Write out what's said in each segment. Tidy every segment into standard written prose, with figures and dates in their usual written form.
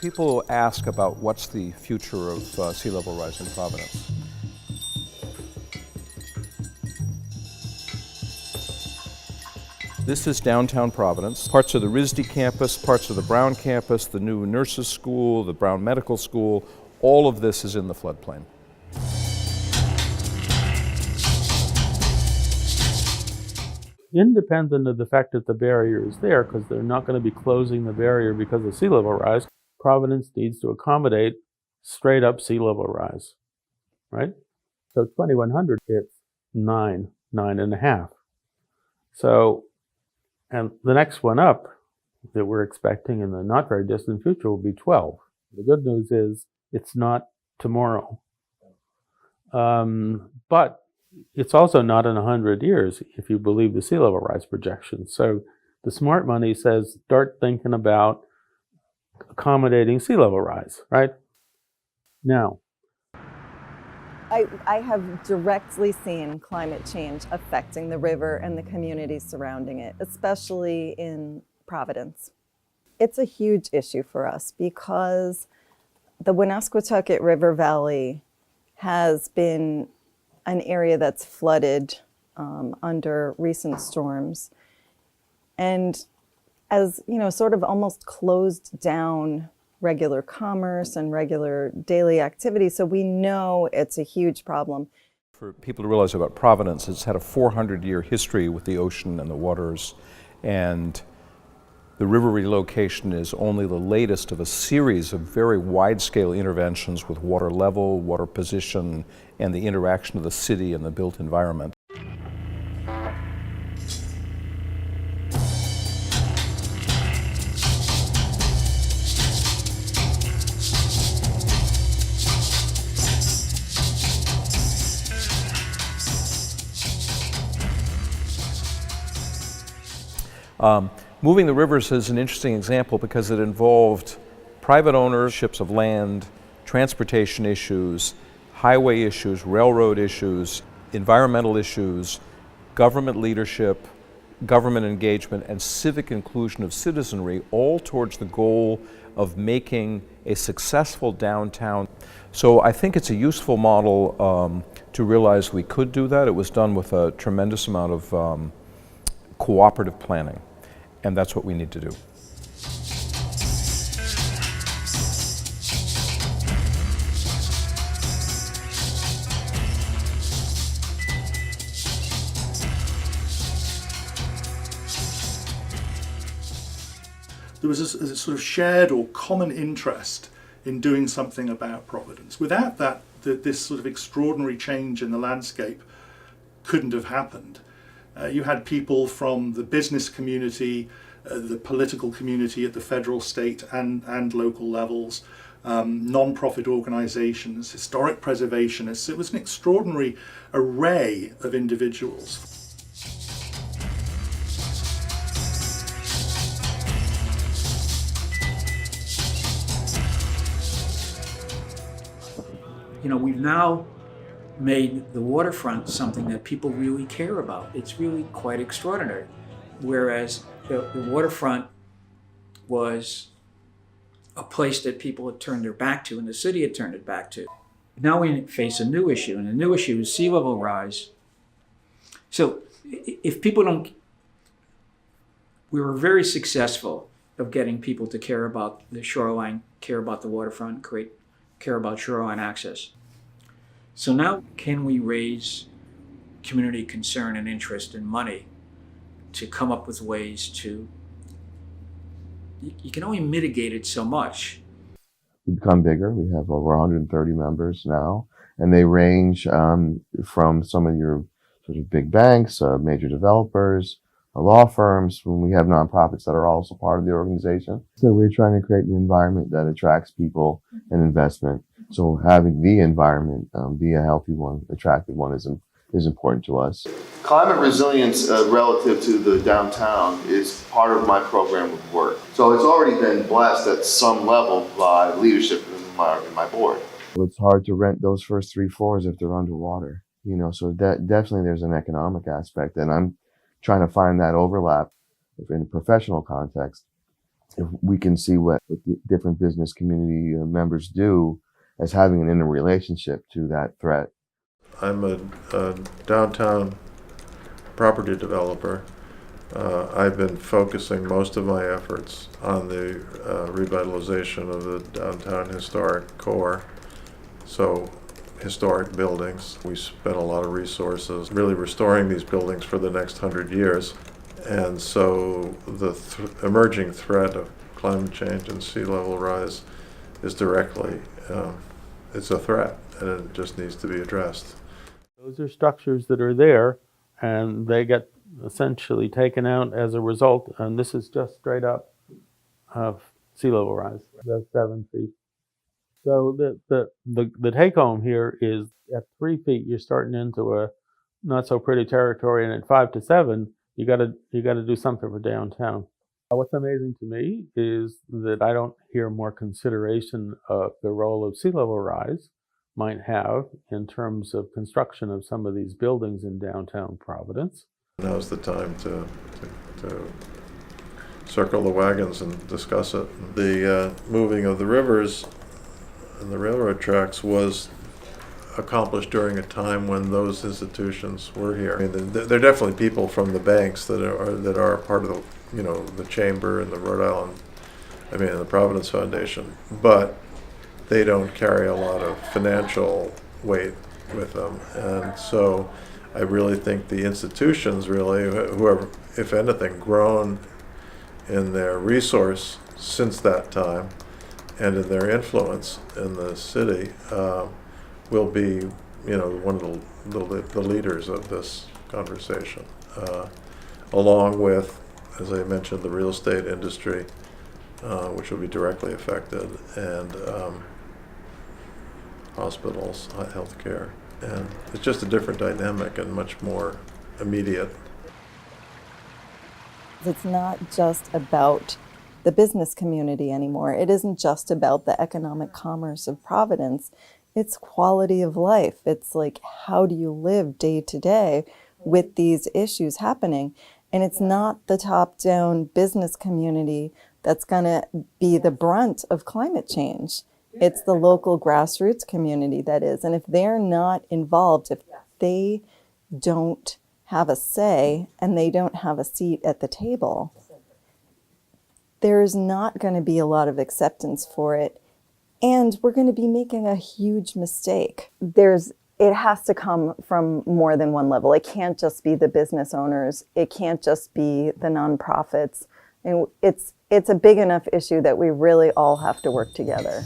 People ask about what's the future of sea level rise in Providence. This is downtown Providence. Parts of the RISD campus, parts of the Brown campus, the new nurses school, the Brown Medical School, all of this is in the floodplain. Independent of the fact that the barrier is there, because they're not going to be closing the barrier because of sea level rise, Providence needs to accommodate straight up sea level rise, right? So 2100, it's 9.5. So, and the next one up that we're expecting in the not very distant future will be 12. The good news is it's not tomorrow. But it's also not in 100 years if you believe the sea level rise projections. So the smart money says start thinking about accommodating sea level rise, right? Now, I have directly seen climate change affecting the river and the communities surrounding it, especially in Providence. It's a huge issue for us because the Woonasquatucket River Valley has been an area that's flooded under recent storms. And as, you know, sort of almost closed down regular commerce and regular daily activity. So we know it's a huge problem. For people to realize about Providence, it's had a 400-year history with the ocean and the waters, and the river relocation is only the latest of a series of very wide-scale interventions with water level, water position, and the interaction of the city and the built environment. Moving the rivers is an interesting example because it involved private ownerships of land, transportation issues, highway issues, railroad issues, environmental issues, government leadership, government engagement, and civic inclusion of citizenry, all towards the goal of making a successful downtown. So I think it's a useful model to realize we could do that. It was done with a tremendous amount of cooperative planning. And that's what we need to do. There was a sort of shared or common interest in doing something about Providence. Without that, this sort of extraordinary change in the landscape couldn't have happened. You had people from the business community, the political community at the federal, state and local levels, non-profit organizations, historic preservationists. It was an extraordinary array of individuals. You know, we've now made the waterfront something that people really care about. It's really quite extraordinary. Whereas the waterfront was a place that people had turned their back to and the city had turned it back to. Now we face a new issue, and the new issue is sea level rise. So if people don't, we were very successful of getting people to care about the shoreline, care about the waterfront, care about shoreline access. So now, can we raise community concern and interest and money to come up with ways to, you can only mitigate it so much. We've become bigger. We have over 130 members now, and they range from some of your sort of big banks, major developers, law firms, when we have nonprofits that are also part of the organization. So we're trying to create an environment that attracts people and investment. So having the environment be a healthy one, attractive one is important to us. Climate resilience relative to the downtown is part of my program of work. So it's already been blessed at some level by leadership in my board. It's hard to rent those first 3 floors if they're underwater, you know, so that definitely there's an economic aspect, and I'm trying to find that overlap in a professional context if we can see what the different business community members do as having an interrelationship to that threat. I'm a downtown property developer. I've been focusing most of my efforts on the revitalization of the downtown historic core. So historic buildings. We spent a lot of resources really restoring these buildings for the next 100 years. And so the emerging threat of climate change and sea level rise is directly, it's a threat, and it just needs to be addressed. Those are structures that are there, and they get essentially taken out as a result, and this is just straight up sea level rise. That's 7 feet. So the take home here is at 3 feet, you're starting into a not so pretty territory, and at 5 to 7, you got to do something for downtown. What's amazing to me is that I don't hear more consideration of the role of sea level rise might have in terms of construction of some of these buildings in downtown Providence. Now's the time to circle the wagons and discuss it. The moving of the rivers and the railroad tracks was accomplished during a time when those institutions were here. I mean, there are definitely people from the banks that are part of the chamber and the Rhode Island, the Providence Foundation, but they don't carry a lot of financial weight with them. And so I really think the institutions who have, if anything, grown in their resource since that time and in their influence in the city will be, one of the leaders of this conversation, along with, as I mentioned, the real estate industry, which will be directly affected, and hospitals, healthcare, and it's just a different dynamic and much more immediate. It's not just about the business community anymore. It isn't just about the economic commerce of Providence. It's quality of life. It's like, how do you live day to day with these issues happening? And it's not the top-down business community that's going to be the brunt of climate change. It's the local grassroots community that is. And if they're not involved, if they don't have a say and they don't have a seat at the table, there's not going to be a lot of acceptance for it. And we're going to be making a huge mistake. It has to come from more than one level. It can't just be the business owners. It can't just be the nonprofits. And it's a big enough issue that we really all have to work together.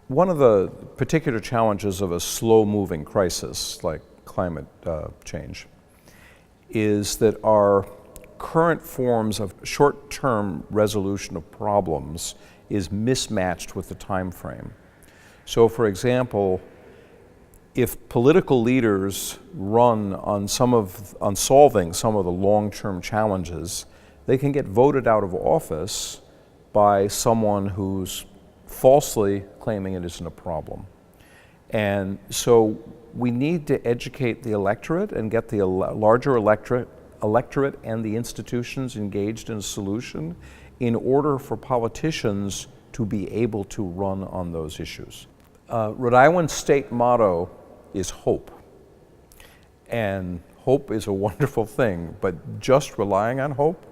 One of the particular challenges of a slow-moving crisis like climate change is that our current forms of short-term resolution of problems is mismatched with the time frame. So, for example, if political leaders run on solving some of the long-term challenges, they can get voted out of office by someone who's falsely claiming it isn't a problem. And so we need to educate the electorate and get the larger electorate and the institutions engaged in a solution in order for politicians to be able to run on those issues. Rhode Island's state motto is hope. And hope is a wonderful thing, but just relying on hope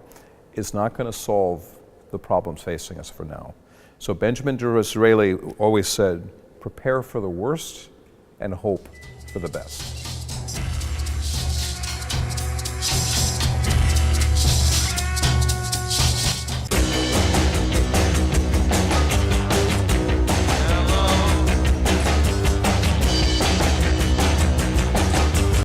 is not going to solve the problems facing us for now. So Benjamin Disraeli always said, prepare for the worst and hope for the best.